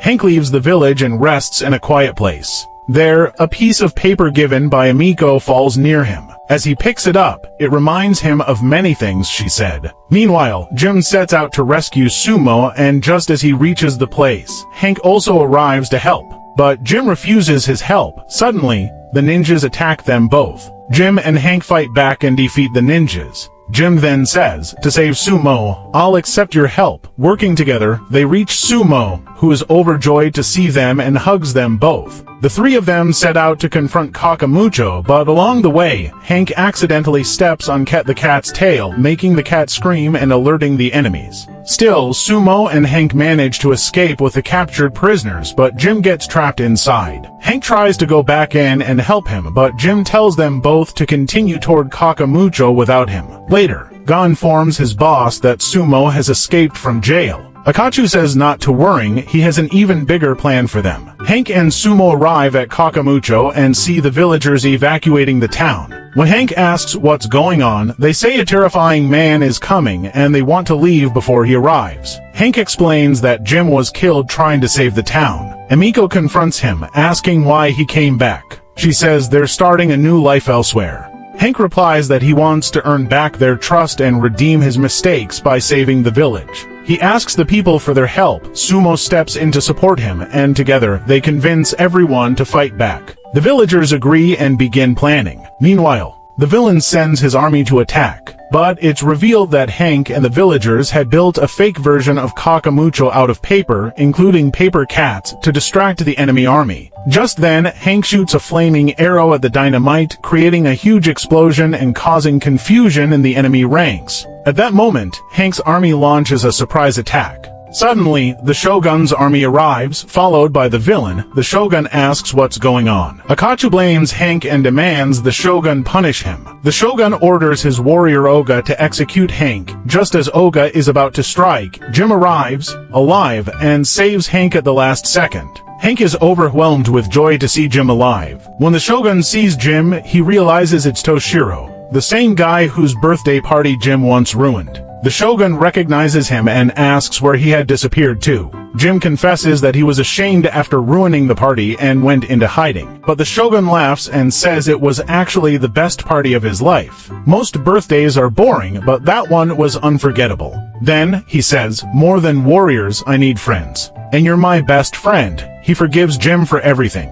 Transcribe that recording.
Hank leaves the village and rests in a quiet place. There, a piece of paper given by Emiko falls near him. As he picks it up, it reminds him of many things she said. Meanwhile, Jim sets out to rescue Sumo, and just as he reaches the place, Hank also arrives to help. But Jim refuses his help. Suddenly, the ninjas attack them both. Jim and Hank fight back and defeat the ninjas. Jim then says, to save Sumo, "I'll accept your help." Working together, they reach Sumo, who is overjoyed to see them and hugs them both. The three of them set out to confront Kaka Mucho, but along the way, Hank accidentally steps on the cat's tail, making the cat scream and alerting the enemies. Still, Sumo and Hank manage to escape with the captured prisoners, but Jim gets trapped inside. Hank tries to go back in and help him, but Jim tells them both to continue toward Kaka Mucho without him. Later, Ga informs his boss that Sumo has escaped from jail. Akachu says not to worry, he has an even bigger plan for them. Hank and Sumo arrive at Kaka Mucho and see the villagers evacuating the town. When Hank asks what's going on, they say a terrifying man is coming and they want to leave before he arrives. Hank explains that Jim was killed trying to save the town. Emiko confronts him, asking why he came back. She says they're starting a new life elsewhere. Hank replies that he wants to earn back their trust and redeem his mistakes by saving the village. He asks the people for their help. Sumo steps in to support him, and together they convince everyone to fight back. The villagers agree and begin planning. Meanwhile, the villain sends his army to attack, but it's revealed that Hank and the villagers had built a fake version of Kaka Mucho out of paper, including paper cats, to distract the enemy army. Just then, Hank shoots a flaming arrow at the dynamite, creating a huge explosion and causing confusion in the enemy ranks. At that moment, Hank's army launches a surprise attack. Suddenly, the Shogun's army arrives, followed by the villain. The Shogun asks what's going on. Akachu blames Hank and demands the Shogun punish him. The Shogun orders his warrior Oga to execute Hank. Just as Oga is about to strike, Jim arrives, alive, and saves Hank at the last second. Hank is overwhelmed with joy to see Jim alive. When the Shogun sees Jim, he realizes it's Toshiro, the same guy whose birthday party Jim once ruined. The Shogun recognizes him and asks where he had disappeared to. Jim confesses that he was ashamed after ruining the party and went into hiding. But the Shogun laughs and says it was actually the best party of his life. Most birthdays are boring, but that one was unforgettable. Then, he says, "More than warriors, I need friends. And you're my best friend." He forgives Jim for everything.